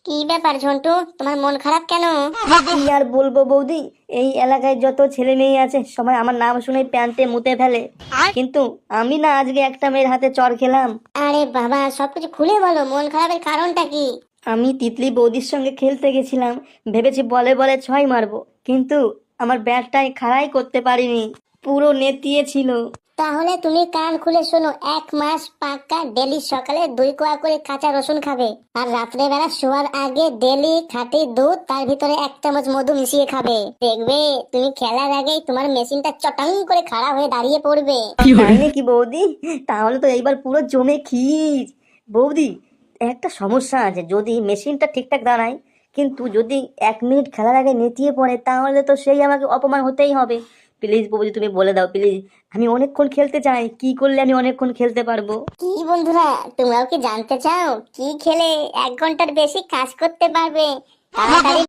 কি ব্যাপার ঝন্টু, তোমার মন খারাপ কেন? কি আর বলবো বৌদি, এই এলাকায় যত ছেলে মেয়ে আছে সবাই আমার নাম শুনে প্যান্টে মুতে ফেলে, কিন্তু আমি না আজকে একটা মেয়ের হাতে চড় খেলাম। আরে বাবা, সবকিছু খুলে বলো, মন খারাপের কারণটা কি? আমি তিতলি বৌদির সঙ্গে খেলতে গেছিলাম, ভেবেছি বলে বলে ছয় মারবো, কিন্তু আমার ব্যাটটাই খাড়াই করতে পারিনি, পুরো নেতিয়ে ছিল। তাহলে তুমি কান খুলে শোনো, 1 মাস পাক্কা ডেলি সকালে 2 কোয়া করে কাঁচা রসুন খাবে, আর রাত্রে বেলা শোয়ার আগে ডেলি খাঁটি দুধ, তার ভিতরে 1 চামচ মধু মিশিয়ে খাবে। দেখবে তুমি খেলার আগেই তোমার মেশিনটা চটাং করে খাড়া হয়ে দাঁড়িয়ে পড়বে। তাই নাকি বৌদি? তাহলে তো এইবার পুরো জমে ক্ষীর। বৌদি, একটা সমস্যা আছে, যদি মেশিনটা ঠিকঠাক দাঁড়ায়, কিন্তু যদি 1 মিনিট খেলার আগে নেতিয়ে পড়ে, তাহলে তো সেই আমাকে অপমান হতেই হবে। প্লিজ বৌদি, তুমি বলে দাও প্লিজ, আমি অনেকক্ষণ খেলতে চাই, কি করলে আমি অনেকক্ষণ খেলতে পারবো? কি বন্ধুরা, তোমরাও কি জানতে চাও কি খেলে 1 ঘন্টার বেশি কাজ করতে পারবে? তাড়াতাড়ি